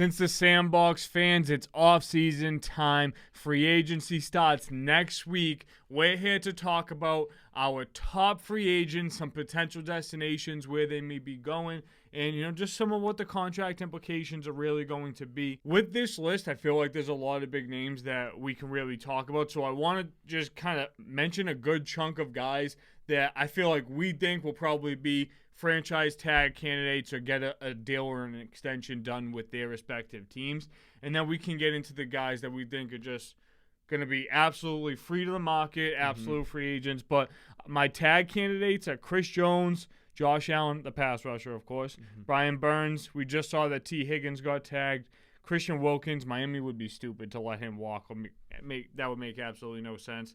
Since the Sandbox fans, it's off-season time. Free agency starts next week. We're here to talk about our top free agents, some potential destinations where they may be going, and, just some of what the contract implications are really going to be. With this list, I feel like there's a lot of big names that we can really talk about, so I want to just kind of mention a good chunk of guys that I feel like we think will probably be franchise tag candidates or get a deal or an extension done with their respective teams. And then we can get into the guys that we think are just going to be absolutely free to the market, absolute free agents. But my tag candidates are Chris Jones, Josh Allen, the pass rusher, of course, Brian Burns. We just saw that T. Higgins got tagged. Christian Wilkins, Miami would be stupid to let him walk. That would make absolutely no sense.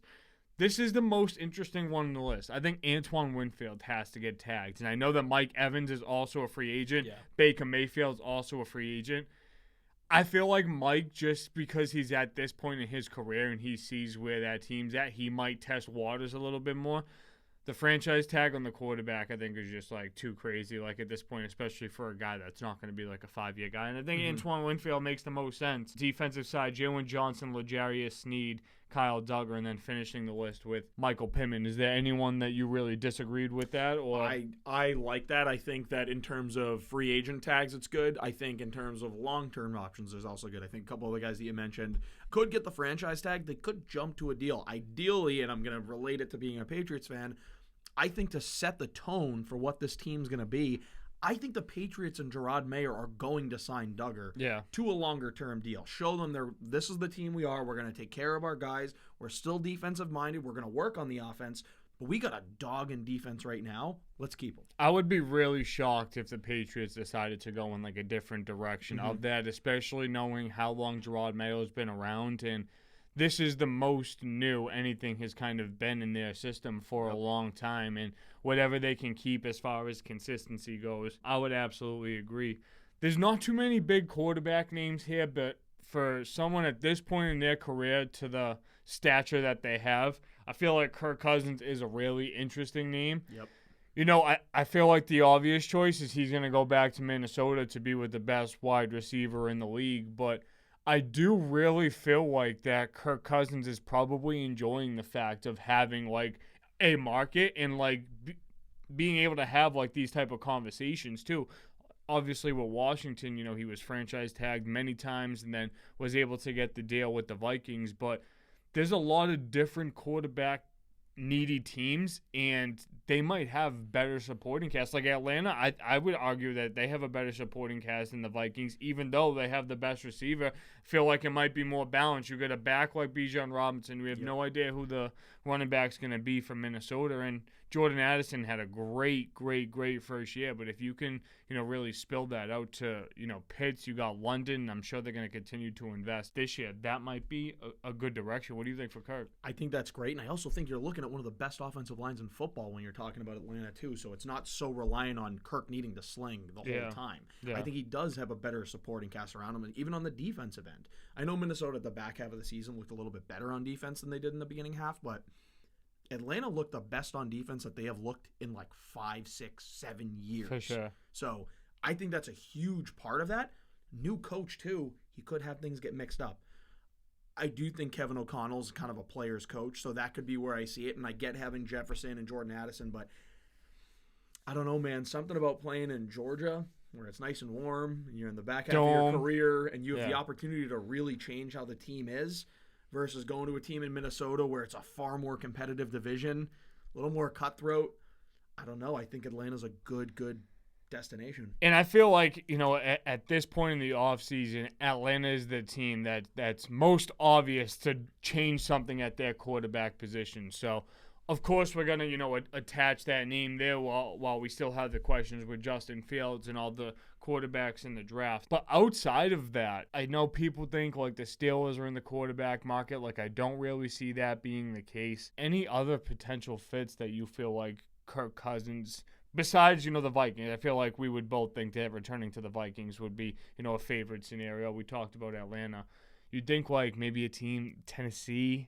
This is the most interesting one on the list. I think Antoine Winfield has to get tagged. And I know that Mike Evans is also a free agent. Yeah. Baker Mayfield is also a free agent. I feel like Mike, just because he's at this point in his career and he sees where that team's at, he might test waters a little bit more. The franchise tag on the quarterback, I think, is just, too crazy, at this point, especially for a guy that's not going to be, a 5-year guy. And I think Antoine Winfield makes the most sense. Defensive side, Jalen Johnson, L'Jarius Sneed, Kyle Duggar, and then finishing the list with Michael Pittman. Is there anyone that you really disagreed with that? Or I like that. I think that in terms of free agent tags, it's good. I think in terms of long-term options, there's also good. I think a couple of the guys that you mentioned could get the franchise tag. They could jump to a deal. Ideally, and I'm going to relate it to being a Patriots fan, I think to set the tone for what this team's going to be, I think the Patriots and Gerard Mayer are going to sign Duggar to a longer-term deal. Show them this is the team we are. We're going to take care of our guys. We're still defensive-minded. We're going to work on the offense. But we got a dog in defense right now. Let's keep them. I would be really shocked if the Patriots decided to go in a different direction of that, especially knowing how long Gerard Mayo has been around. And this is the most new anything has kind of been in their system for a long time. And whatever they can keep as far as consistency goes, I would absolutely agree. There's not too many big quarterback names here, but for someone at this point in their career to the stature that they have, I feel like Kirk Cousins is a really interesting name. Yep. I feel like the obvious choice is he's going to go back to Minnesota to be with the best wide receiver in the league, but I do really feel like that Kirk Cousins is probably enjoying the fact of having, a market and, being able to have, these type of conversations, too. Obviously, with Washington, he was franchise tagged many times and then was able to get the deal with the Vikings. But there's a lot of different quarterback needy teams, and they might have better supporting casts. Like Atlanta, I would argue that they have a better supporting cast than the Vikings, even though they have the best receiver. Feel like it might be more balanced. You get a back like Bijan Robinson. We have no idea who the running back's going to be from Minnesota, and Jordan Addison had a great first year. But if you can, really spill that out to, Pitts, you got London. I'm sure they're going to continue to invest this year. That might be a good direction. What do you think for Kirk? I think that's great, and I also think you're looking at one of the best offensive lines in football when you're talking about Atlanta too. So it's not so reliant on Kirk needing to sling the whole time. I think he does have a better supporting cast around him, and even on the defensive end. I know Minnesota at the back half of the season looked a little bit better on defense than they did in the beginning half, but Atlanta looked the best on defense that they have looked in 5, 6, 7 years. For sure. So I think that's a huge part of that. New coach, too. He could have things get mixed up. I do think Kevin O'Connell's kind of a player's coach, so that could be where I see it. And I get having Jefferson and Jordan Addison, but I don't know, man. Something about playing in Georgia where it's nice and warm, and you're in the back half of your career, and you have the opportunity to really change how the team is, versus going to a team in Minnesota where it's a far more competitive division, a little more cutthroat. I don't know. I think Atlanta's a good destination. And I feel like, at this point in the offseason, Atlanta is the team that's most obvious to change something at their quarterback position. So, of course, we're going to, attach that name there while we still have the questions with Justin Fields and all the quarterbacks in the draft. But outside of that, I know people think, the Steelers are in the quarterback market. I don't really see that being the case. Any other potential fits that you feel like Kirk Cousins, besides, the Vikings? I feel like we would both think that returning to the Vikings would be, a favorite scenario. We talked about Atlanta. You'd think, maybe a team, Tennessee,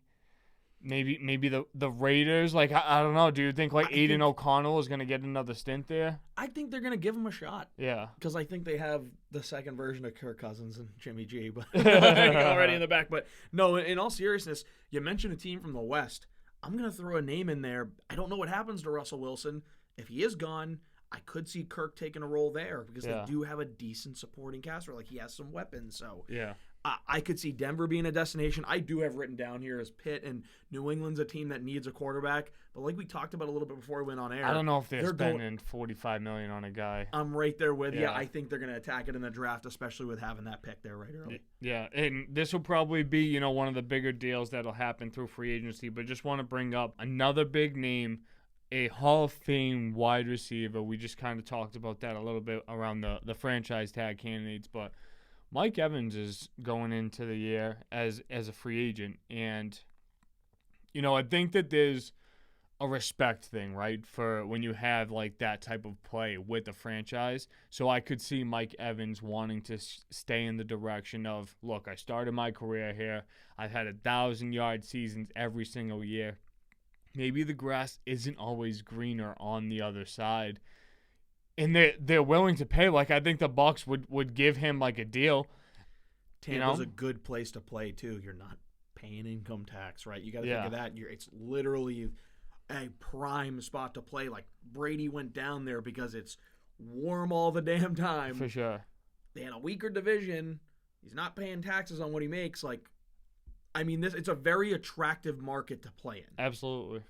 maybe the Raiders. Like, I don't know. Do you think like Aiden O'Connell is going to get another stint there? I think they're going to give him a shot. Yeah. Because I think they have the second version of Kirk Cousins and Jimmy G but already in the back. But no, in all seriousness, you mentioned a team from the West. I'm going to throw a name in there. I don't know what happens to Russell Wilson. If he is gone, I could see Kirk taking a role there because they do have a decent supporting cast. Like, he has some weapons. So yeah. I could see Denver being a destination. I do have written down here as Pitt, and New England's a team that needs a quarterback. But like we talked about a little bit before we went on air, I don't know if they're spending $45 million on a guy. I'm right there with you. I think they're going to attack it in the draft, especially with having that pick there right early. Yeah, and this will probably be, one of the bigger deals that'll happen through free agency. But just want to bring up another big name, a Hall of Fame wide receiver. We just kind of talked about that a little bit around the franchise tag candidates, but Mike Evans is going into the year as a free agent, and I think that there's a respect thing, right, for when you have like that type of play with the franchise. So I could see Mike Evans wanting to stay in the direction of, look, I started my career here. I've had 1,000-yard seasons every single year. Maybe the grass isn't always greener on the other side. And they're willing to pay. Like, I think the Bucs would give him like a deal. Tampa's a good place to play too. You're not paying income tax, right? You got to think of that. It's literally a prime spot to play. Like, Brady went down there because it's warm all the damn time. For sure. They had a weaker division. He's not paying taxes on what he makes. Like, I mean, it's a very attractive market to play in. Absolutely.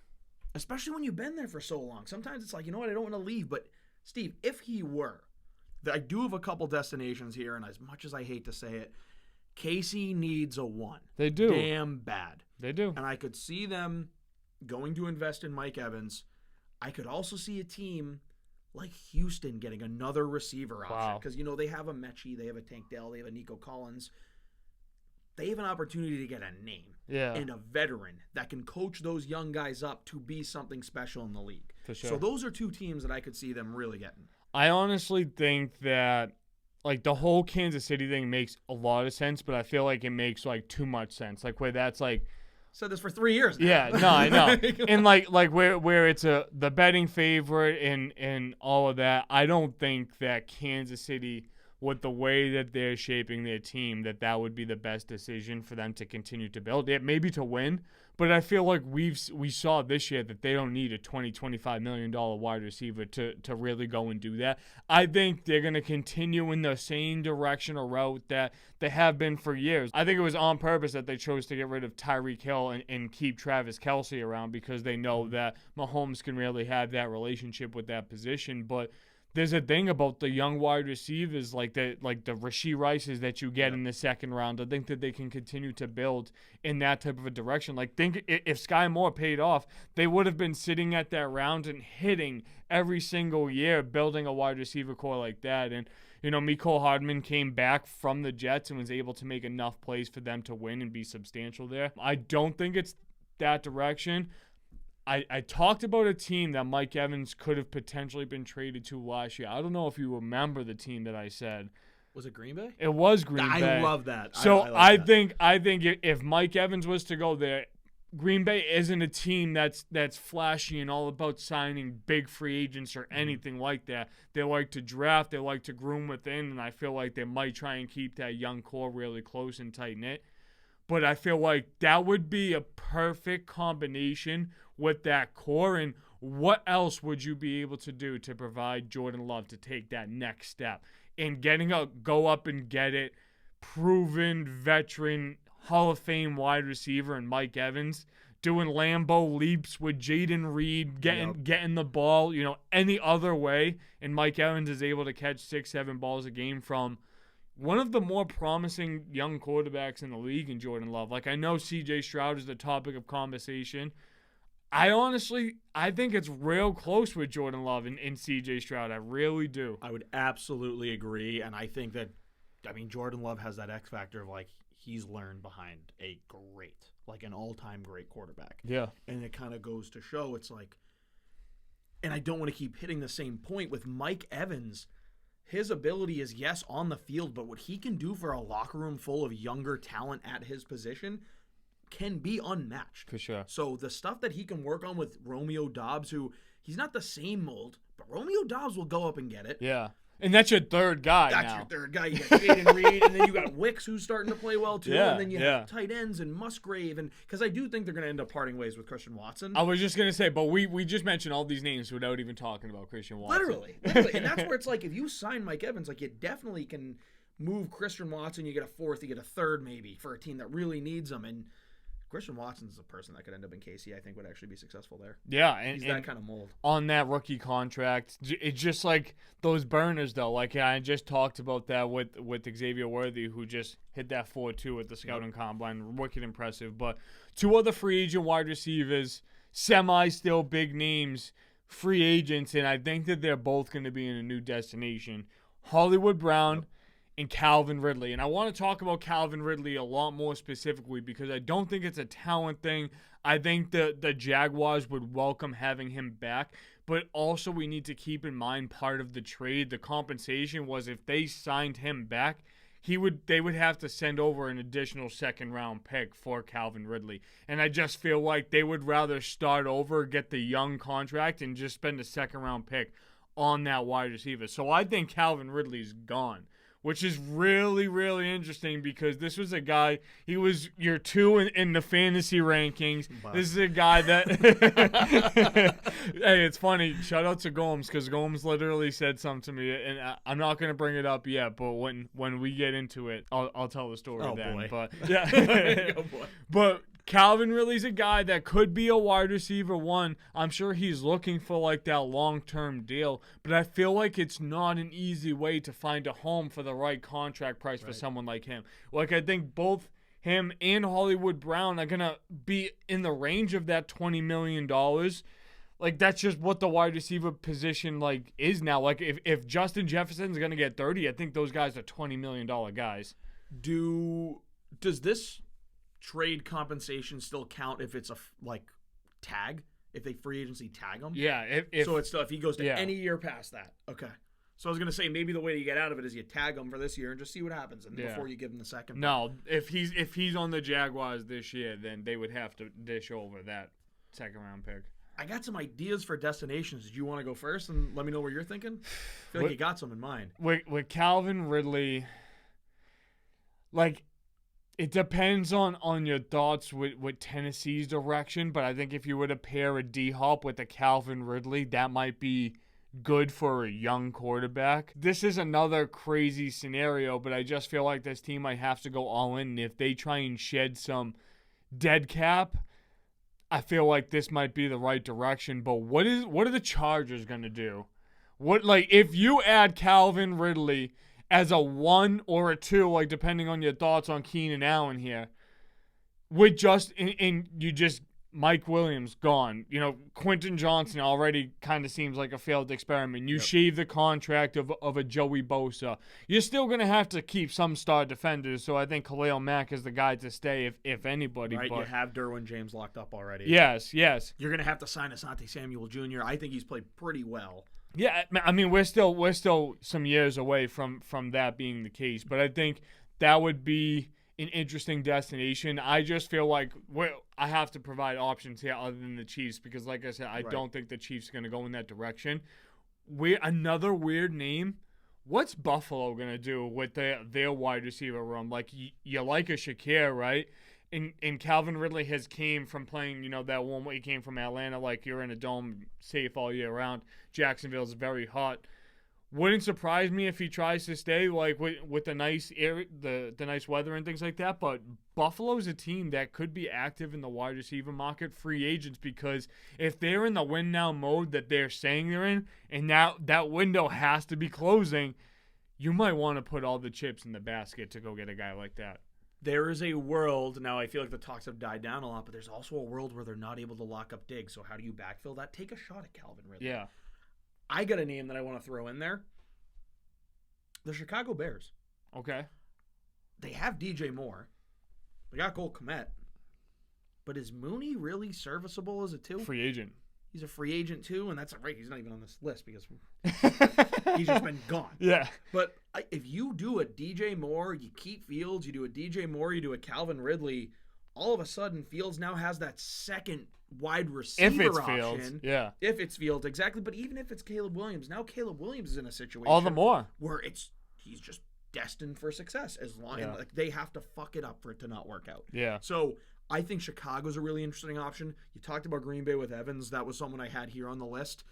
Especially when you've been there for so long. Sometimes it's like, you know what, I don't want to leave, but Steve, if he were, I do have a couple destinations here, and as much as I hate to say it, KC needs a one. They do. Damn bad. They do. And I could see them going to invest in Mike Evans. I could also see a team like Houston getting another receiver option. Because, they have a Mechie, they have a Tank Dell, they have a Nico Collins. They have an opportunity to get a name and a veteran that can coach those young guys up to be something special in the league. For sure. So those are two teams that I could see them really getting. I honestly think that, like, the whole Kansas City thing makes a lot of sense, but I feel like it makes, like, too much sense. Like, where that's, like... Said this for 3 years now. Yeah, no, I know. And, like where it's the betting favorite and all of that, I don't think that Kansas City... with the way that they're shaping their team, that would be the best decision for them to continue to build it, maybe to win. But I feel like we saw this year that they don't need a $20-25 million wide receiver to really go and do that. I think they're going to continue in the same direction or route that they have been for years. I think it was on purpose that they chose to get rid of Tyreek Hill and keep Travis Kelce around because they know that Mahomes can really have that relationship with that position. But there's a thing about the young wide receivers like the Rashee Rices that you get in the second round. I think that they can continue to build in that type of a direction. Like, think if Sky Moore paid off, they would have been sitting at that round and hitting every single year, building a wide receiver core like that. And, Mecole Hardman came back from the Jets and was able to make enough plays for them to win and be substantial there. I don't think it's that direction. I talked about a team that Mike Evans could have potentially been traded to last year. I don't know if you remember the team that I said. Was it Green Bay? It was Green Bay. I love that. So I think if Mike Evans was to go there, Green Bay isn't a team that's flashy and all about signing big free agents or anything like that. They like to draft. They like to groom within, and I feel like they might try and keep that young core really close and tight-knit. But I feel like that would be a perfect combination with that core. And what else would you be able to do to provide Jordan Love to take that next step? And go up and get it, proven veteran, Hall of Fame wide receiver and Mike Evans, doing Lambeau leaps with Jaden Reed, getting the ball, any other way. And Mike Evans is able to catch 6-7 balls a game from one of the more promising young quarterbacks in the league in Jordan Love. Like, I know C.J. Stroud is the topic of conversation. I think it's real close with Jordan Love and C.J. Stroud. I really do. I would absolutely agree, and I think that, Jordan Love has that X factor of, like, he's learned behind an all-time great quarterback. Yeah. And it kind of goes to show, it's like, and I don't want to keep hitting the same point with Mike Evans. His ability is, yes, on the field, but what he can do for a locker room full of younger talent at his position, can be unmatched. For sure. So the stuff that he can work on with Romeo Dobbs, who he's not the same mold, but Romeo Dobbs will go up and get it. Yeah. And that's your third guy That's now. your third guy. You got Jaden Reed, and then you got Wicks, who's starting to play well too. Yeah, and then you have tight ends and Musgrave, and because I do think they're going to end up parting ways with Christian Watson. I was just going to say, but we just mentioned all these names without even talking about Christian Watson. Literally. And that's where it's like, if you sign Mike Evans, like, you definitely can move Christian Watson. You get a fourth, you get a third maybe for a team that really needs him. And Christian Watson's a person that could end up in KC. I think would actually be successive there. Yeah, and he's that kind of mold. On that rookie contract, it's just like those burners, though. Like I just talked about that with Xavier Worthy, who just hit that 4.2 at the scouting combine. Wicked impressive. But two other free agent wide receivers, still big names, free agents, and I think that they're both going to be in a new destination. Hollywood Brown and Calvin Ridley. And I want to talk about Calvin Ridley a lot more specifically because I don't think it's a talent thing. I think the Jaguars would welcome having him back. But also we need to keep in mind part of the trade, the compensation was if they signed him back, they would have to send over an additional second-round pick for Calvin Ridley. And I just feel like they would rather start over, get the young contract, and just spend a second-round pick on that wide receiver. So I think Calvin Ridley's gone, which is really, really interesting because this was a guy, he was year 2 in the fantasy rankings. Wow. This is a guy that, hey, it's funny. Shout out to Gomes because Gomes literally said something to me, and I'm not going to bring it up yet, but when we get into it, I'll tell the story then. Boy. But yeah, oh boy. But Calvin Ridley's a guy that could be a wide receiver one. I'm sure he's looking for like that long-term deal, but I feel like it's not an easy way to find a home for the right contract price for someone like him. Like I think both him and Hollywood Brown are going to be in the range of that $20 million. Like that's just what the wide receiver position like is now. Like if Justin Jefferson's going to get 30, I think those guys are $20 million guys. Does this trade compensation still count if it's a tag, if they free agency tag him? Yeah. So it's still, if he goes to any year past that. Okay. So I was going to say maybe the way to get out of it is you tag him for this year and just see what happens before you give him the second. No, if he's on the Jaguars this year, then they would have to dish over that second round pick. I got some ideas for destinations. Did you want to go first and let me know what you're thinking? I feel like you got some in mind. With Calvin Ridley, like, it depends on your thoughts with Tennessee's direction, but I think if you were to pair a D-Hop with a Calvin Ridley, that might be good for a young quarterback. This is another crazy scenario, but I just feel like this team might have to go all in. And if they try and shed some dead cap, I feel like this might be the right direction. But what are the Chargers going to do? If you add Calvin Ridley as a 1 or a 2, like depending on your thoughts on Keenan Allen here, with Mike Williams gone, Quentin Johnson already kind of seems like a failed experiment. You shave the contract of a Joey Bosa. You're still going to have to keep some star defenders, so I think Khalil Mack is the guy to stay if anybody. Right, but you have Derwin James locked up already. Yes. You're going to have to sign Asante Samuel Jr. I think he's played pretty well. Yeah, I mean, we're still some years away from that being the case, but I think that would be an interesting destination. I just feel like I have to provide options here other than the Chiefs because, like I said, I don't think the Chiefs are going to go in that direction. Another weird name. What's Buffalo going to do with their wide receiver room? Like, you like a Shakir, right? And Calvin Ridley has came from playing, that one way he came from Atlanta, like you're in a dome safe all year round. Jacksonville's very hot. Wouldn't surprise me if he tries to stay like with the nice air, the nice weather and things like that. But Buffalo's a team that could be active in the wide receiver market, free agents, because if they're in the win now mode that they're saying they're in, and now that window has to be closing, you might want to put all the chips in the basket to go get a guy like that. There is a world, now I feel like the talks have died down a lot, but there's also a world where they're not able to lock up Diggs. So how do you backfill that? Take a shot at Calvin Ridley. Yeah. I got a name that I want to throw in there. The Chicago Bears. Okay. They have DJ Moore. They got Cole Kmet. But is Mooney really serviceable as a 2? Free agent. He's a free agent too, and that's right. He's not even on this list because he's just been gone. Yeah. But if you do a DJ Moore, you keep Fields, you do a DJ Moore, you do a Calvin Ridley all of a sudden Fields now has that second wide If receiver it's option. Fields, yeah. If it's Fields, exactly. But even if it's Caleb Williams, now Caleb Williams is in a situation All the more. where he's just destined for success as long Yeah. like they have to fuck it up for it to not work out. Yeah. So I think Chicago's a really interesting option. You talked about Green Bay with Evans. That was someone I had here on the list.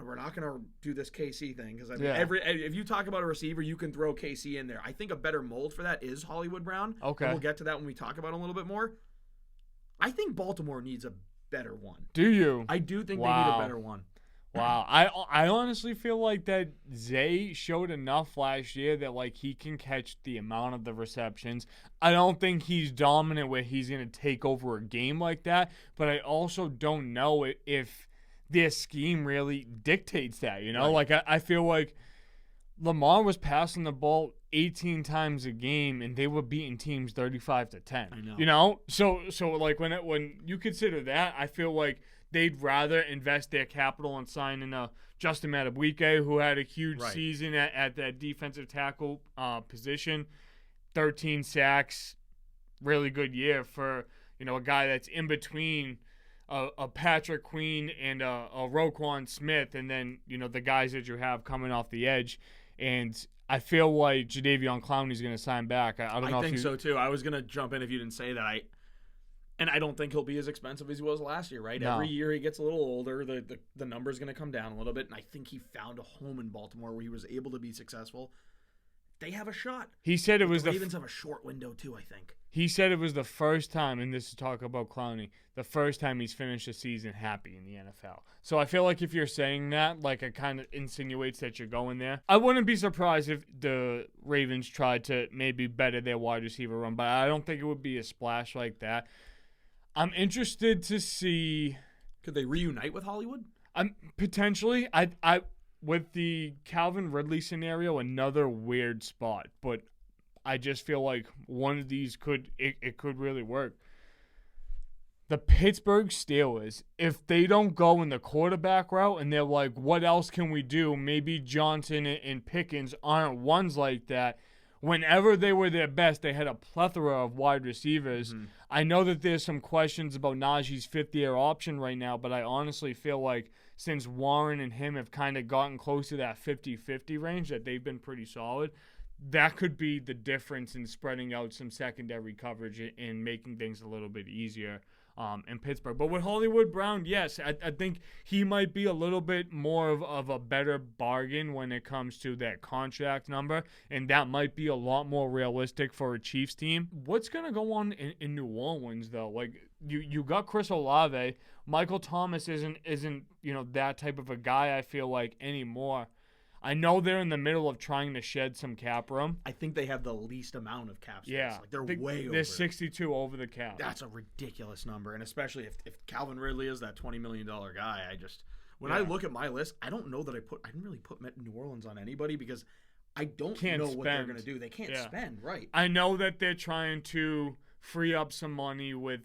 We're not going to do this KC thing because I mean, Yeah. if you talk about a receiver, you can throw KC in there. I think a better mold for that is Hollywood Brown. Okay. And we'll get to that when we talk about it a little bit more. I think Baltimore needs a better one. Do you? I do think they Wow. need a better one. Wow. I honestly feel like that Zay showed enough last year that like he can catch the amount of the receptions. I don't think he's dominant where he's going to take over a game like that, but I also don't know if their scheme really dictates that, you know? Right. Like I feel like Lamar was passing the ball 18 times a game and they were beating teams 35-10. I know. You know? So like when you consider that, I feel like they'd rather invest their capital in signing a Justin Madubuike, who had a huge Right. season at that defensive tackle position, 13 sacks, really good year for a guy that's in between a Patrick Queen and a Roquan Smith, and then the guys that you have coming off the edge. And I feel like Jadeveon Clowney's going to sign back. I don't know. I think so too. I was gonna jump in if you didn't say that. I don't think he'll be as expensive as he was last year. Right? No. Every year he gets a little older. The number's gonna come down a little bit, and I think he found a home in Baltimore where he was able to be successful. They have a shot. He said it was The Ravens have a short window too. I think. He said it was the first time, and this is talk about Clowney, the first time he's finished a season happy in the NFL. So I feel like if you're saying that, like it kind of insinuates that you're going there. I wouldn't be surprised if the Ravens tried to maybe better their wide receiver run, but I don't think it would be a splash like that. I'm interested to see. Could they reunite with Hollywood? Potentially. I with the Calvin Ridley scenario, another weird spot, but I just feel like one of these could really work. The Pittsburgh Steelers, if they don't go in the quarterback route and they're like, what else can we do? Maybe Johnson and Pickens aren't ones like that. Whenever they were their best, they had a plethora of wide receivers. Mm-hmm. I know that there's some questions about Najee's fifth-year option right now, but I honestly feel like since Warren and him have kind of gotten close to that 50-50 range, that they've been pretty solid. That could be the difference in spreading out some secondary coverage and making things a little bit easier in Pittsburgh. But with Hollywood Brown, yes, I think he might be a little bit more of a better bargain when it comes to that contract number, and that might be a lot more realistic for a Chiefs team. What's going to go on in New Orleans, though? Like, you got Chris Olave. Michael Thomas isn't that type of a guy, I feel like, anymore. I know they're in the middle of trying to shed some cap room. I think they have the least amount of cap space. Yeah. Like they're way over. They're 62 over the cap. That's a ridiculous number, and especially if Calvin Ridley is that $20 million guy, when Yeah. I look at my list, I don't know that I didn't really put New Orleans on anybody because I don't Can't know what they're spend. going to do. They can't Yeah. spend, right? I know that they're trying to free up some money with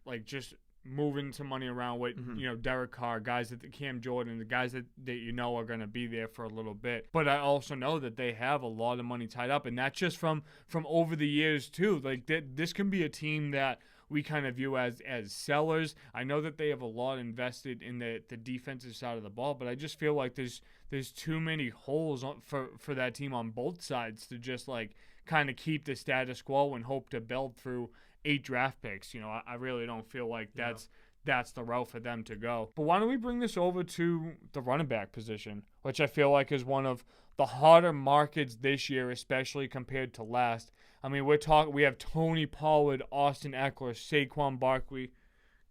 like just moving some money around with Derek Carr, guys that Cam Jordan, the guys that are going to be there for a little bit. But I also know that they have a lot of money tied up, and that's just from over the years too. Like this can be a team that we kind of view as sellers. I know that they have a lot invested in the defensive side of the ball, but I just feel like there's too many holes for that team on both sides to just like kind of keep the status quo and hope to build through 8 draft picks. I really don't feel like that's the route for them to go. But why don't we bring this over to the running back position, which I feel like is one of the harder markets this year, especially compared to last. I mean, we have Tony Pollard, Austin Eckler, Saquon Barkley.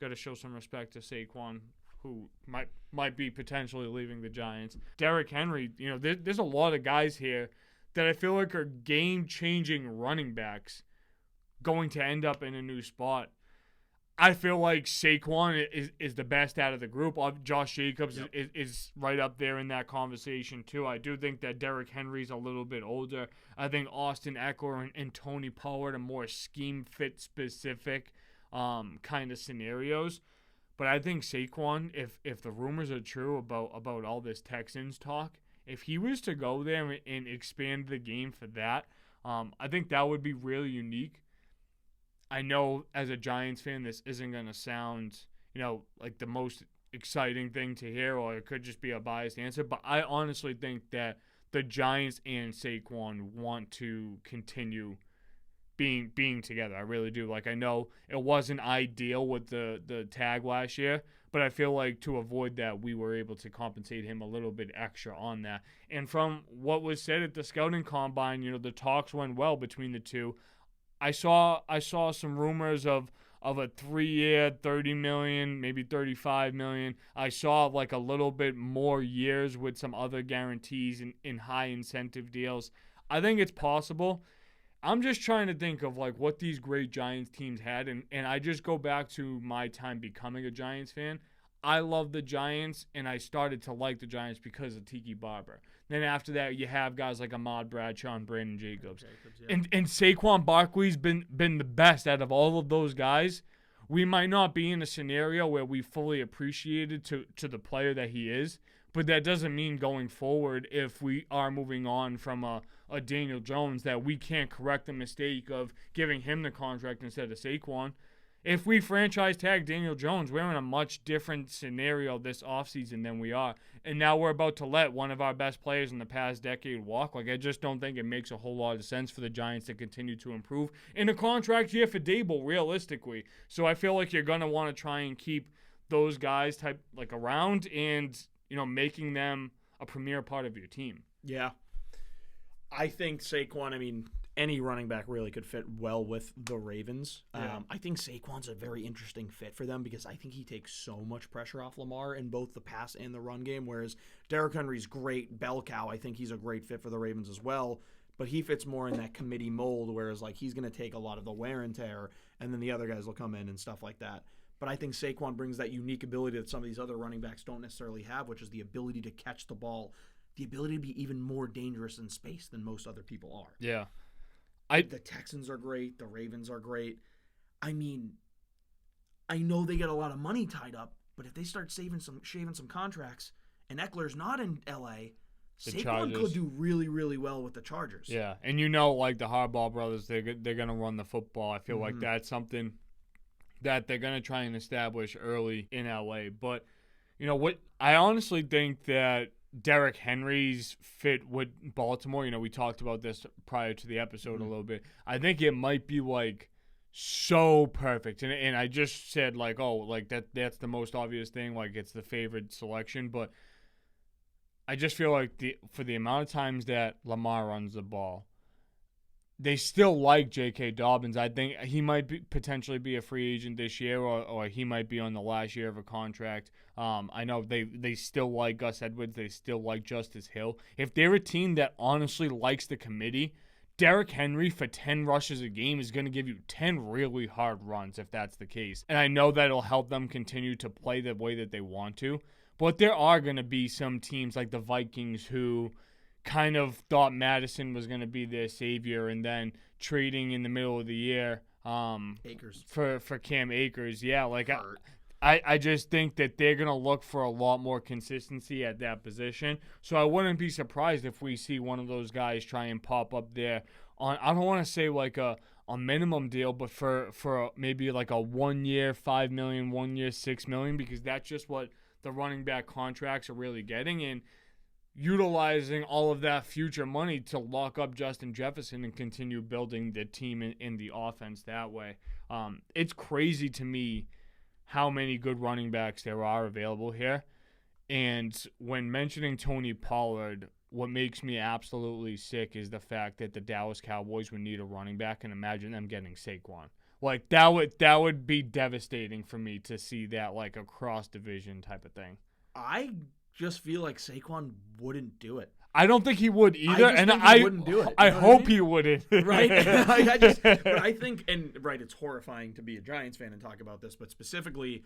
Got to show some respect to Saquon, who might be potentially leaving the Giants. Derrick Henry, there's a lot of guys here that I feel like are game-changing running backs going to end up in a new spot. I feel like Saquon is the best out of the group. Josh Jacobs is right up there in that conversation too. I do think that Derrick Henry's a little bit older. I think Austin Eckler and Tony Pollard are more scheme fit specific kind of scenarios. But I think Saquon, if the rumors are true about all this Texans talk, if he was to go there and expand the game for that, I think that would be really unique. I know as a Giants fan, this isn't going to sound, like the most exciting thing to hear, or it could just be a biased answer, but I honestly think that the Giants and Saquon want to continue being together. I really do. Like, I know it wasn't ideal with the tag last year, but I feel like to avoid that, we were able to compensate him a little bit extra on that. And from what was said at the scouting combine, the talks went well between the two. I saw some rumors of a 3-year, $30 million, maybe $35 million. I saw like a little bit more years with some other guarantees in high incentive deals. I think it's possible. I'm just trying to think of like what these great Giants teams had, and I just go back to my time becoming a Giants fan. I love the Giants, and I started to like the Giants because of Tiki Barber. Then after that, you have guys like Ahmad Bradshaw and Brandon Jacobs. Yeah. And Saquon Barkley's been the best out of all of those guys. We might not be in a scenario where we fully appreciated to the player that he is, but that doesn't mean going forward, if we are moving on from a Daniel Jones, that we can't correct the mistake of giving him the contract instead of Saquon. If we franchise tag Daniel Jones, we're in a much different scenario this offseason than we are. And now we're about to let one of our best players in the past decade walk. Like, I just don't think it makes a whole lot of sense for the Giants to continue to improve in a contract year for Dable, realistically. So I feel like you're going to want to try and keep those guys around and, making them a premier part of your team. Yeah. I think Saquon, any running back really could fit well with the Ravens. Yeah. I think Saquon's a very interesting fit for them because I think he takes so much pressure off Lamar in both the pass and the run game, whereas Derrick Henry's great bell cow. I think he's a great fit for the Ravens as well, but he fits more in that committee mold, whereas he's going to take a lot of the wear and tear, and then the other guys will come in and stuff like that. But I think Saquon brings that unique ability that some of these other running backs don't necessarily have, which is the ability to catch the ball, the ability to be even more dangerous in space than most other people are. Yeah. The Texans are great. The Ravens are great. I know they get a lot of money tied up, but if they start shaving some contracts, and Eckler's not in L.A., Saquon could do really, really well with the Chargers. Yeah, and the Harbaugh brothers, they're going to run the football. I feel like that's something that they're going to try and establish early in L.A. But, I honestly think that Derrick Henry's fit with Baltimore, we talked about this prior to the episode a little bit. I think it might be so perfect. And I just said that's the most obvious thing, it's the favorite selection, but I just feel like for the amount of times that Lamar runs the ball, they still like J.K. Dobbins. I think he might potentially be a free agent this year, or he might be on the last year of a contract. I know they still like Gus Edwards. They still like Justice Hill. If they're a team that honestly likes the committee, Derrick Henry for 10 rushes a game is going to give you 10 really hard runs if that's the case. And I know that it'll help them continue to play the way that they want to. But there are going to be some teams like the Vikings who kind of thought Madison was going to be their savior, and then trading in the middle of the year Akers for Cam Akers. Yeah, I just think that they're going to look for a lot more consistency at that position. So I wouldn't be surprised if we see one of those guys try and pop up there on, I don't want to say a minimum deal, but for maybe a 1 year $5 million, 1 year $6 million, because that's just what the running back contracts are really getting. And utilizing all of that future money to lock up Justin Jefferson and continue building the team in the offense that way. It's crazy to me how many good running backs there are available here. And when mentioning Tony Pollard, what makes me absolutely sick is the fact that the Dallas Cowboys would need a running back, and imagine them getting Saquon. That would be devastating for me to see that a cross-division type of thing. I just feel like Saquon wouldn't do it. I don't think he would either, he wouldn't do it. I hope he wouldn't. Right? I think, it's horrifying to be a Giants fan and talk about this, but specifically,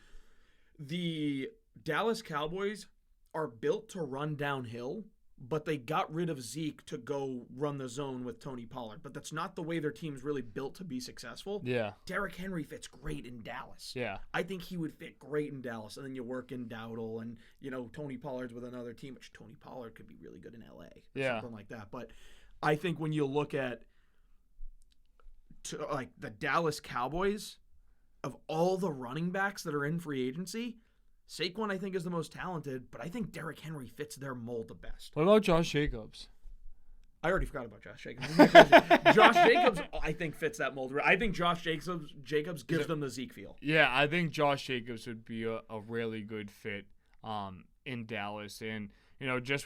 the Dallas Cowboys are built to run downhill, but they got rid of Zeke to go run the zone with Tony Pollard. But that's not the way their team's really built to be successful. Yeah. Derrick Henry fits great in Dallas. Yeah. I think he would fit great in Dallas. And then you work in Dowdle and, Tony Pollard's with another team, which Tony Pollard could be really good in L.A. Yeah. Something like that. But I think when you look at to like the Dallas Cowboys, of all the running backs that are in free agency, Saquon I think is the most talented, but I think Derrick Henry fits their mold the best. What about Josh Jacobs? I already forgot about Josh Jacobs. Josh Jacobs, I think, fits that mold. I think Josh Jacobs gives them the Zeke feel. Yeah, I think Josh Jacobs would be a really good fit in Dallas. And, just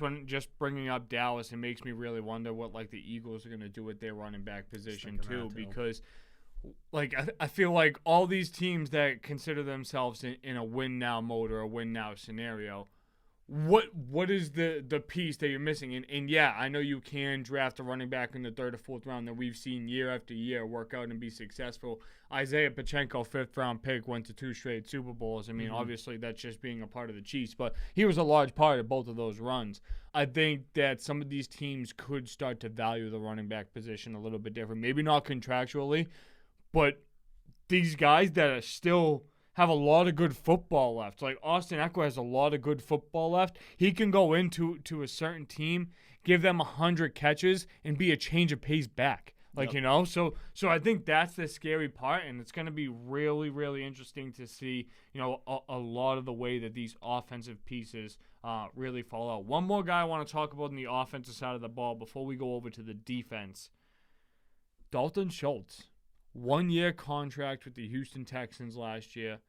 bringing up Dallas, it makes me really wonder what, like, the Eagles are going to do with their running back position, too. Because, like, I feel like all these teams that consider themselves in a win-now mode or a win-now scenario, what is the piece that you're missing? And yeah, I know you can draft a running back in the 3rd or 4th round that we've seen year after year work out and be successful. Isaiah Pacheco, 5th round pick, went to 2 straight Super Bowls. I mean, obviously that's just being a part of the Chiefs, but he was a large part of both of those runs. I think that some of these teams could start to value the running back position a little bit different. Maybe not contractually, but these guys that are still have a lot of good football left. Like Austin Eckler has a lot of good football left. He can go into a certain team, give them 100 catches, and be a change of pace back. Like, so I think that's the scary part, and it's going to be really, really interesting to see, a lot of the way that these offensive pieces really fall out. One more guy I want to talk about on the offensive side of the ball before we go over to the defense. Dalton Schultz. 1-year contract with the Houston Texans last year.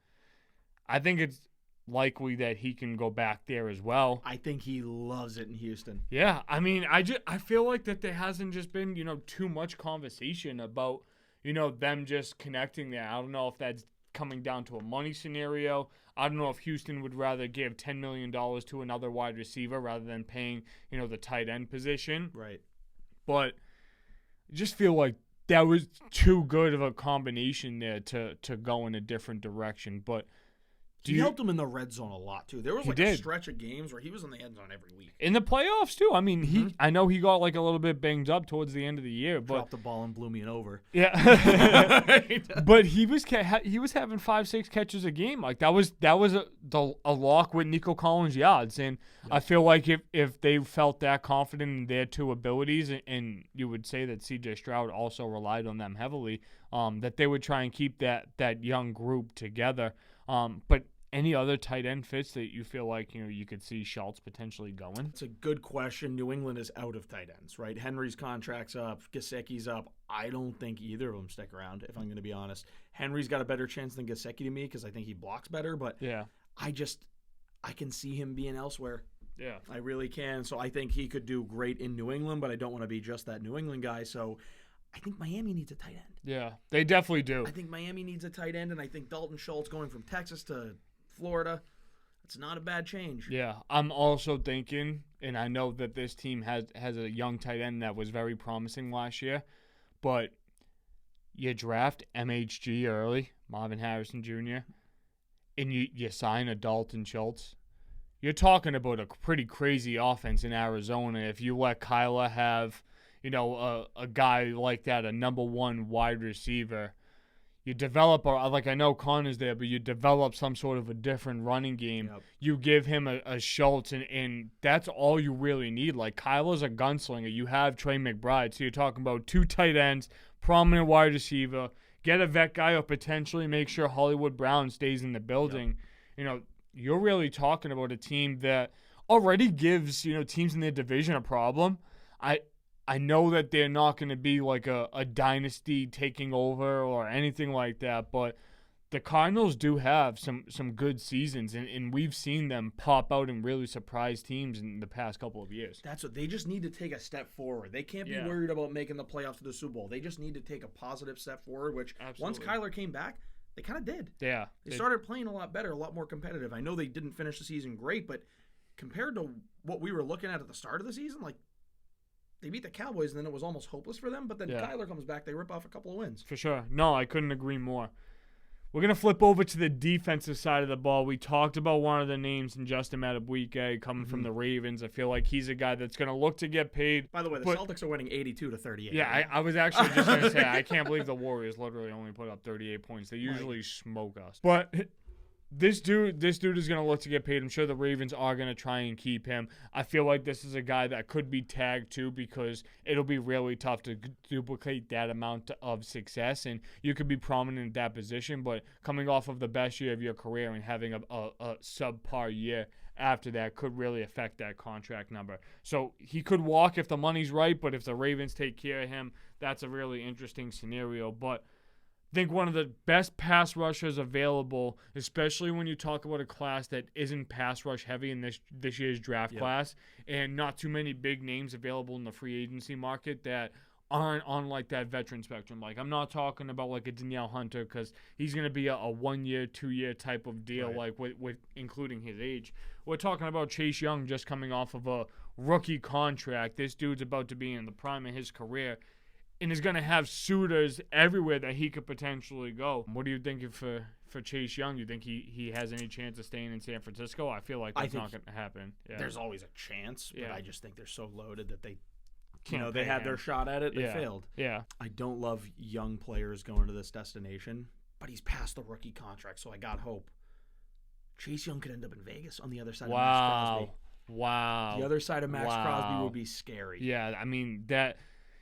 I think it's likely that he can go back there as well. I think he loves it in Houston. Yeah, I mean, I feel like that there hasn't just been, too much conversation about, them just connecting there. I don't know if that's coming down to a money scenario. I don't know if Houston would rather give $10 million to another wide receiver rather than paying, the tight end position. Right. But I just feel like that was too good of a combination there to go in a different direction. But he helped him in the red zone a lot, too. There was a stretch of games where he was in the end zone every week. In the playoffs, too. I mean, I know he got like a little bit banged up towards the end of the year. But dropped the ball and blew me over. Yeah. But he was having 5-6 catches a game. Like, that was a lock with Nico Collins yards. And I feel like if they felt that confident in their 2 abilities, and you would say that C.J. Stroud also relied on them heavily, that they would try and keep that young group together. But any other tight end fits that you feel like, you could see Schultz potentially going? It's a good question. New England is out of tight ends, right? Henry's contract's up. Gesicki's up. I don't think either of them stick around, if I'm going to be honest. Henry's got a better chance than Gesicki to me because I think he blocks better, but yeah, I can see him being elsewhere. Yeah. I really can. So I think he could do great in New England, but I don't want to be just that New England guy. So I think Miami needs a tight end. Yeah, they definitely do. I think Miami needs a tight end, and I think Dalton Schultz going from Texas to Florida, it's not a bad change. Yeah, I'm also thinking, and I know that this team has a young tight end that was very promising last year, but you draft MHG early, Marvin Harrison Jr., and you sign a Dalton Schultz. You're talking about a pretty crazy offense in Arizona if you let Kyler have a guy like that, a number 1 wide receiver. You develop, I know Connor's there, but you develop some sort of a different running game. Yep. You give him a Schultz, and that's all you really need. Like, Kyler's a gunslinger. You have Trey McBride, so you're talking about 2 tight ends, prominent wide receiver, get a vet guy, or potentially make sure Hollywood Brown stays in the building. Yep. You're really talking about a team that already gives, teams in their division a problem. I know that they're not going to be like a dynasty taking over or anything like that, but the Cardinals do have some good seasons, and we've seen them pop out and really surprise teams in the past couple of years. That's what they just need to take a step forward. They can't be worried about making the playoffs to the Super Bowl. They just need to take a positive step forward, which once Kyler came back, they kind of did. Yeah. They started playing a lot better, a lot more competitive. I know they didn't finish the season great, but compared to what we were looking at the start of the season, like, they beat the Cowboys, and then it was almost hopeless for them. But then Kyler comes back, they rip off a couple of wins. For sure. No, I couldn't agree more. We're going to flip over to the defensive side of the ball. We talked about one of the names in Justin Madubuike coming from the Ravens. I feel like he's a guy that's going to look to get paid. By the way, the Celtics are winning 82-38. Yeah, I was actually just going to say, I can't believe the Warriors literally only put up 38 points. They usually smoke us. But This dude is going to look to get paid. I'm sure the Ravens are going to try and keep him. I feel like this is a guy that could be tagged too because it'll be really tough to duplicate that amount of success, and you could be prominent in that position, but coming off of the best year of your career and having a subpar year after that could really affect that contract number. So he could walk if the money's right, but if the Ravens take care of him, that's a really interesting scenario. But I think one of the best pass rushers available, especially when you talk about a class that isn't pass rush heavy in this year's draft class, and not too many big names available in the free agency market that aren't on like that veteran spectrum. Like I'm not talking about like a Danielle Hunter because he's going to be a 1 year, 2 year type of deal, right, like with including his age. We're talking about Chase Young just coming off of a rookie contract. This dude's about to be in the prime of his career and is going to have suitors everywhere that he could potentially go. What do you think for Chase Young? Do you think he has any chance of staying in San Francisco? I feel like that's not going to happen. Yeah. There's always a chance, but I just think they're so loaded that they can't they had their shot at it. They Yeah. failed. Yeah. I don't love young players going to this destination, but he's past the rookie contract, so I got hope. Chase Young could end up in Vegas on the other side of Max Crosby. Wow. The other side of Max Crosby would be scary. Yeah, I mean that.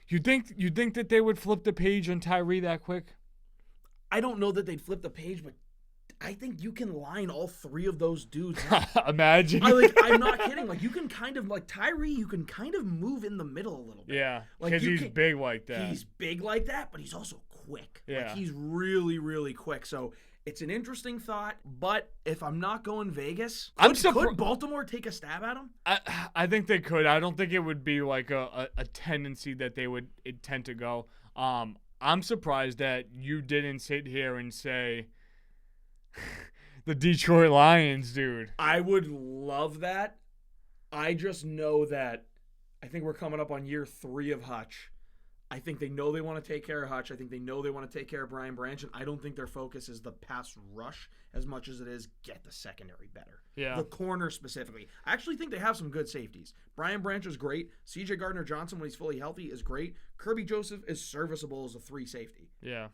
You think that they would flip the page on Tyree that quick? I don't know that they'd flip the page, but I think you can line all three of those dudes. Imagine. I'm not kidding. Like you can kind of like Tyree, you can kind of move in the middle a little bit. Yeah, like because he's big like that. He's big like that, but he's also quick. Yeah, like, he's really, really quick. So it's an interesting thought. But if I'm not going Vegas, could Baltimore take a stab at him? I think they could. I don't think it would be like a tendency that they would intend to go. I'm surprised that you didn't sit here and say the Detroit Lions, dude. I would love that. I just know that I think we're coming up on year 3 of Hutch. I think they know they want to take care of Hutch. I think they know they want to take care of Brian Branch, and I don't think their focus is the pass rush as much as it is get the secondary better. Yeah. The corner specifically. I actually think they have some good safeties. Brian Branch is great. C.J. Gardner-Johnson, when he's fully healthy, is great. Kirby Joseph is serviceable as a 3 safety. Yeah.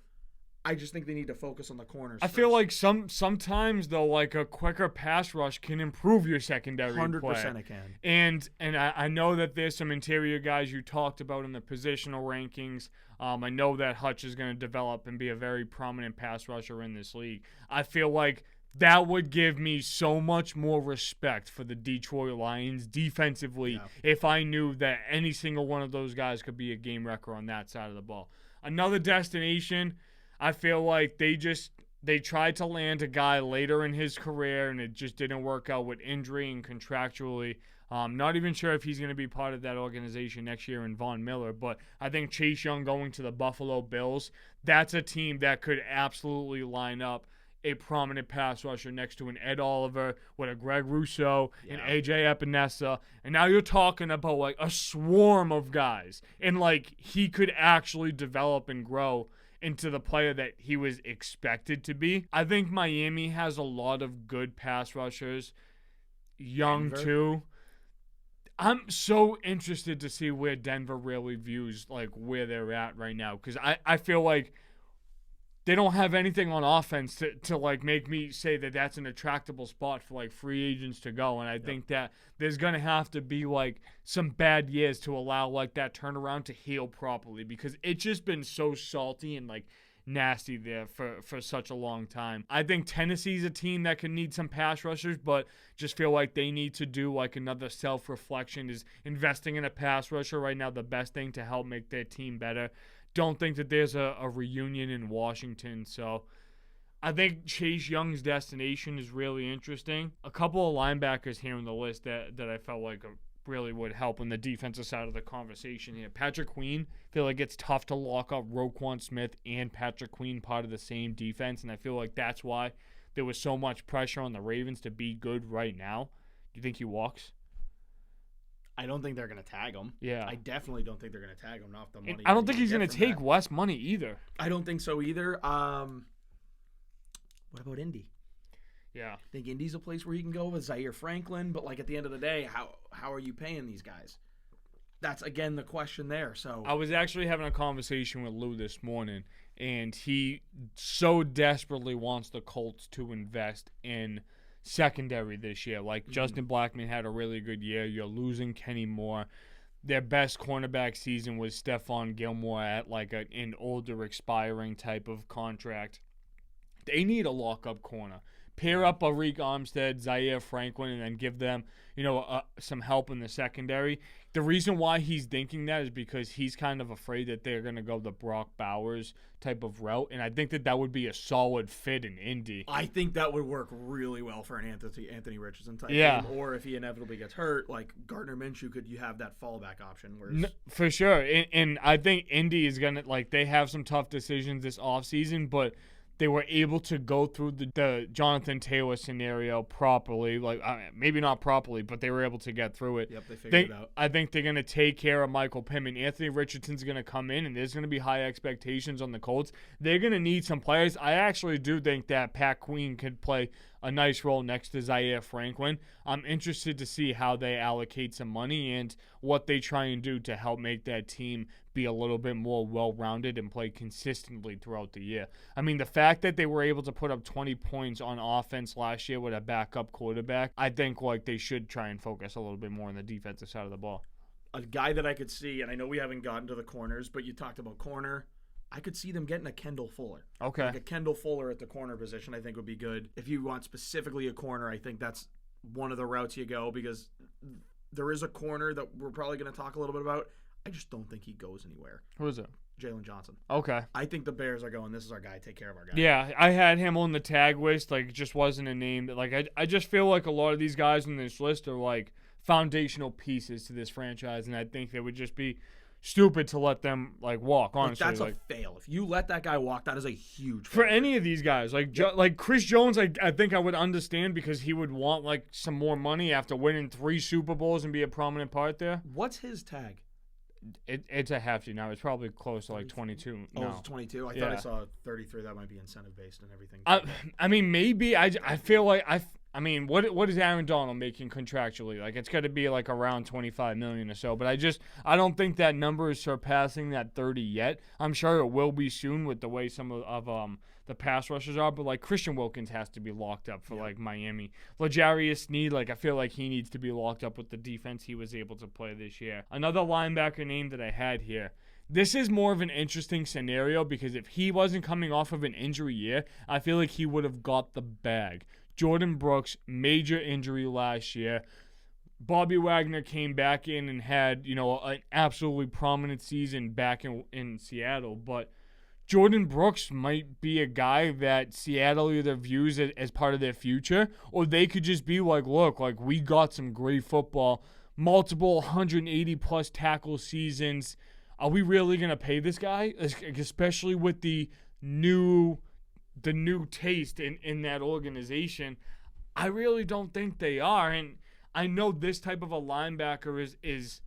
I just think they need to focus on the corners. I feel like sometimes though, like a quicker pass rush can improve your secondary 100% play. it can. And I know that there's some interior guys you talked about in the positional rankings. I know that Hutch is going to develop and be a very prominent pass rusher in this league. I feel like that would give me so much more respect for the Detroit Lions defensively if I knew that any single one of those guys could be a game wrecker on that side of the ball. Another destination, I feel like they tried to land a guy later in his career and it just didn't work out with injury and contractually. Not even sure if he's going to be part of that organization next year in Von Miller, but I think Chase Young going to the Buffalo Bills, that's a team that could absolutely line up a prominent pass rusher next to an Ed Oliver with a Greg Rousseau and AJ Epinesa. And now you're talking about like a swarm of guys. And like he could actually develop and grow into the player that he was expected to be. I think Miami has a lot of good pass rushers. Young Denver. too. I'm so interested to see where Denver really views like where they're at right now, because I feel like they don't have anything on offense to like make me say that that's an attractable spot for like free agents to go. And I think that there's going to have to be like some bad years to allow like that turnaround to heal properly, because it's just been so salty and like nasty there for such a long time. I think Tennessee's a team that can need some pass rushers, but just feel like they need to do like another self-reflection. Is investing in a pass rusher right now the best thing to help make their team better? Don't think that there's a reunion in Washington, so I think Chase Young's destination is really interesting. A couple of linebackers here on the list that I felt like really would help on the defensive side of the conversation here. Patrick Queen, I feel like it's tough to lock up Roquan Smith and Patrick Queen part of the same defense, and I feel like that's why there was so much pressure on the Ravens to be good right now. Do you think he walks? I don't think they're going to tag him. Yeah. I definitely don't think they're going to tag him off the money. I don't think he's going to take less money either. I don't think so either. What about Indy? Yeah. I think Indy's a place where he can go with Zaire Franklin, but like at the end of the day, how are you paying these guys? That's again the question there. So I was actually having a conversation with Lou this morning, and he so desperately wants the Colts to invest in secondary this year. Like, Justin Blackmon had a really good year. You're losing Kenny Moore. Their best cornerback season was Stephon Gilmore at like an older expiring type of contract. They need a lock-up corner. Pair up Arik Armstead, Zaire Franklin, and then give them, some help in the secondary. The reason why he's thinking that is because he's kind of afraid that they're going to go the Brock Bowers type of route, and I think that would be a solid fit in Indy. I think that would work really well for an Anthony Richardson type Yeah. game, or if he inevitably gets hurt, like Gardner Minshew, you have that fallback option. Whereas For sure, and I think Indy is going to, they have some tough decisions this offseason, but they were able to go through the Jonathan Taylor scenario properly. Maybe not properly, but they were able to get through it. Yep, they figured it out. I think they're going to take care of Michael Pittman. Anthony Richardson's going to come in, and there's going to be high expectations on the Colts. They're going to need some players. I actually do think that Pat Queen could play a nice role next to Zaire Franklin. I'm interested to see how they allocate some money and what they try and do to help make that team be a little bit more well-rounded and play consistently throughout the year. I mean, the fact that they were able to put up 20 points on offense last year with a backup quarterback, I think they should try and focus a little bit more on the defensive side of the ball. A guy that I could see, and I know we haven't gotten to the corners, but you talked about corner. I could see them getting a Kendall Fuller. Okay. Like a Kendall Fuller at the corner position, I think would be good. If you want specifically a corner, I think that's one of the routes you go, because there is a corner that we're probably going to talk a little bit about. I just don't think he goes anywhere. Who is it? Jalen Johnson. Okay. I think the Bears are going, this is our guy, take care of our guy. Yeah, I had him on the tag list. It just wasn't a name that, I just feel like a lot of these guys on this list are, foundational pieces to this franchise, and I think they would just be stupid to let them, walk, honestly. That's a fail. If you let that guy walk, that is a huge for fail. any of these guys. Chris Jones, I think I would understand because he would want, some more money after winning 3 Super Bowls and be a prominent part there. What's his tag? It's a hefty now. It's probably close to 22. Oh, no. it's 22. I thought I saw 33. That might be incentive based and everything. I mean, maybe. I feel like what is Aaron Donald making contractually? It's got to be around $25 million or so. But I don't think that number is surpassing that 30 yet. I'm sure it will be soon with the way some of the pass rushers are. But Christian Wilkins has to be locked up for Miami. L'Jarius Sneed, I feel like he needs to be locked up with the defense he was able to play this year. Another linebacker name that I had here. This is more of an interesting scenario because if he wasn't coming off of an injury year, I feel like he would have got the bag. Jordan Brooks, major injury last year. Bobby Wagner came back in and had, an absolutely prominent season back in Seattle. But Jordan Brooks might be a guy that Seattle either views as part of their future, or they could just be look, we got some great football, multiple 180-plus tackle seasons. Are we really going to pay this guy? Especially with the new taste in that organization. I really don't think they are. And I know this type of a linebacker is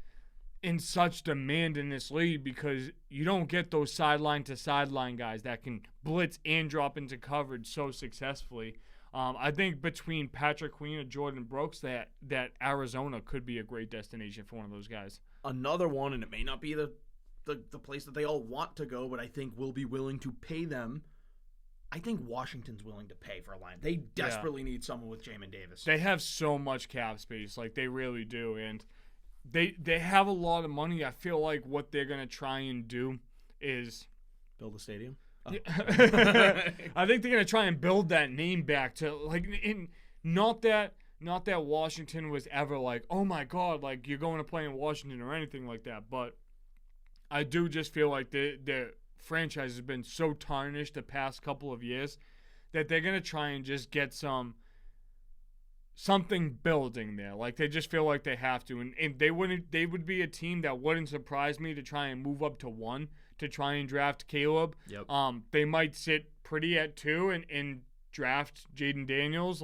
in such demand in this league because you don't get those sideline to sideline guys that can blitz and drop into coverage so successfully. I think between Patrick Queen and Jordan Brooks that Arizona could be a great destination for one of those guys. Another one, and it may not be the place that they all want to go, but I think will be willing to pay them. I think Washington's willing to pay for a line. They desperately need someone with Jamin Davis. They have so much cap space, they really do, and they have a lot of money. I feel like what they're gonna try and do is build a stadium. Oh. I think they're gonna try and build that name back to not that Washington was ever oh my God, you're going to play in Washington or anything like that, but I do just feel like the franchise has been so tarnished the past couple of years that they're going to try and just get something building there. They just feel like they have to. And they would be a team that wouldn't surprise me to try and move up to 1 to try and draft Caleb. Yep. They might sit pretty at 2 and draft Jaden Daniels.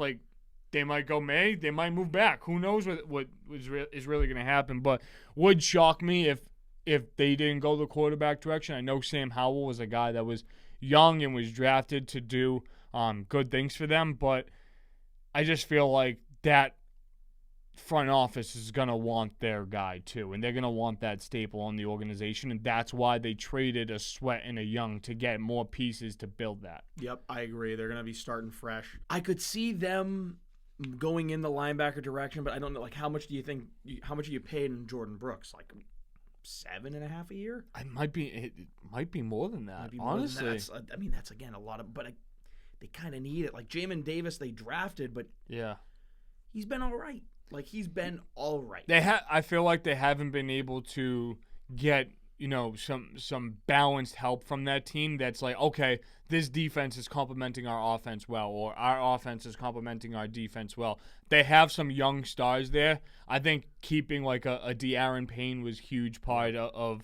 They might go May. They might move back. Who knows what is really going to happen. But would shock me if they didn't go the quarterback direction. I know Sam Howell was a guy that was young and was drafted to do good things for them, but I just feel like that front office is going to want their guy too, and they're going to want that staple on the organization, and that's why they traded a Sweat and a Young to get more pieces to build that. Yep, I agree. They're going to be starting fresh. I could see them going in the linebacker direction, but I don't know. Like, how much do you think? How much are you paid in Jordan Brooks? Like $7.5 a year? It might be more than that. Honestly, I mean, that's again a lot of. But they kind of need it. Like Jamin Davis, they drafted, but yeah, he's been all right. Like he's been all right. I feel like they haven't been able to get some balanced help from that team. That's like, okay, this defense is complementing our offense well, or our offense is complementing our defense well. They have some young stars there. I think keeping like a De'Aaron Payne was huge part of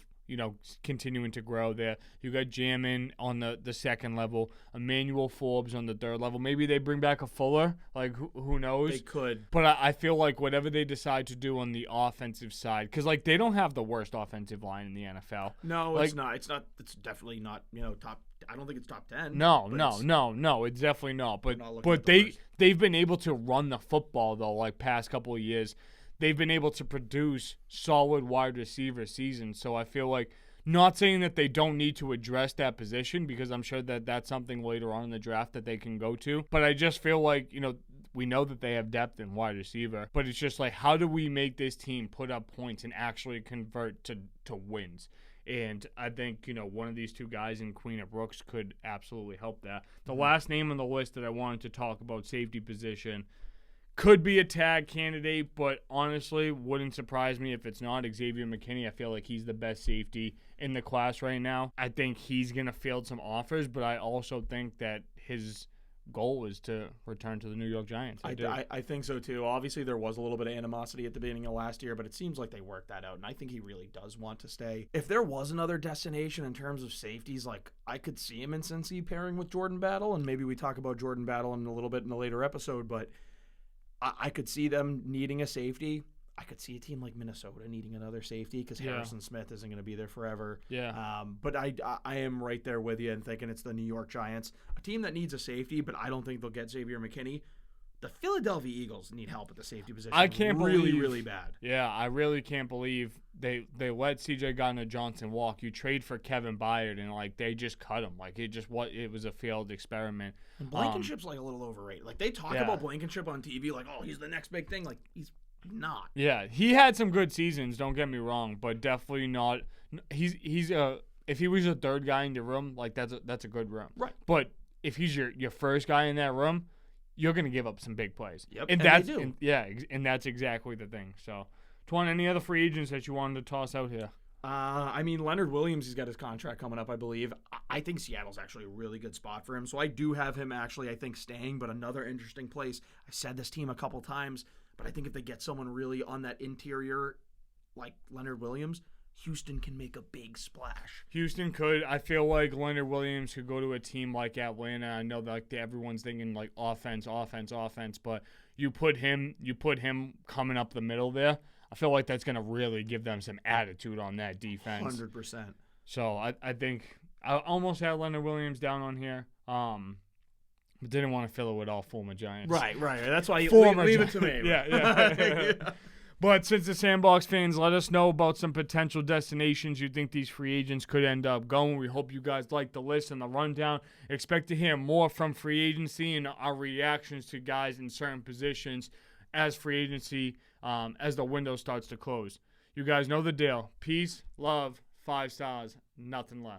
continuing to grow there. You got Jamin on the second level, Emmanuel Forbes on the third level. Maybe they bring back a Fuller. Like, who knows? They could. But I feel like whatever they decide to do on the offensive side, because, like, they don't have the worst offensive line in the NFL. No, like, it's not. It's not. It's definitely not, top. I don't think it's top 10. No, it's definitely not. But they've been able to run the football, though, like, past couple of years. They've been able to produce solid wide receiver seasons. So I feel like, not saying that they don't need to address that position, because I'm sure that that's something later on in the draft that they can go to. But I just feel like, we know that they have depth in wide receiver. But it's just like, how do we make this team put up points and actually convert to wins? And I think, one of these two guys in Queen or Brooks could absolutely help that. The last name on the list that I wanted to talk about, safety position, could be a tag candidate, but honestly, wouldn't surprise me if it's not. Xavier McKinney, I feel like he's the best safety in the class right now. I think he's going to field some offers, but I also think that his goal is to return to the New York Giants. I think so, too. Obviously, there was a little bit of animosity at the beginning of last year, but it seems like they worked that out, and I think he really does want to stay. If there was another destination in terms of safeties, like, I could see him in Cincy pairing with Jordan Battle, and maybe we talk about Jordan Battle in a little bit in a later episode, but I could see them needing a safety. I could see a team like Minnesota needing another safety because Harrison Smith isn't going to be there forever. Yeah. But I am right there with you and thinking it's the New York Giants, a team that needs a safety, but I don't think they'll get Xavier McKinney. The Philadelphia Eagles need help at the safety position. I can't believe really bad. Yeah, I really can't believe they let C.J. Gardner-Johnson walk. You trade for Kevin Byard, and like they just cut him. Like it was a failed experiment. And Blankenship's like a little overrated. Like they talk about Blankenship on TV, like, oh, he's the next big thing. Like he's not. Yeah, he had some good seasons. Don't get me wrong, but definitely not. He's if he was a third guy in the room, like that's a good room. Right. But if he's your first guy in that room, you're going to give up some big plays. Yep, and that's they do. And that's exactly the thing. So, Twan, any other free agents that you wanted to toss out here? I mean, Leonard Williams, he's got his contract coming up, I believe. I think Seattle's actually a really good spot for him. So I do have him actually, I think, staying, but another interesting place. I've said this team a couple times, but I think if they get someone really on that interior like Leonard Williams, Houston can make a big splash. Houston could. I feel like Leonard Williams could go to a team like Atlanta. I know that like everyone's thinking like offense, but you put him coming up the middle there. I feel like that's going to really give them some attitude on that defense. 100%. So I think I almost had Leonard Williams down on here. But didn't want to fill it with all former Giants. Right. That's why you leave it to me. Yeah. Yeah. But since the Sandbox fans, let us know about some potential destinations you think these free agents could end up going. We hope you guys like the list and the rundown. Expect to hear more from free agency and our reactions to guys in certain positions as free agency, as the window starts to close. You guys know the deal. Peace, love, 5 stars, nothing less.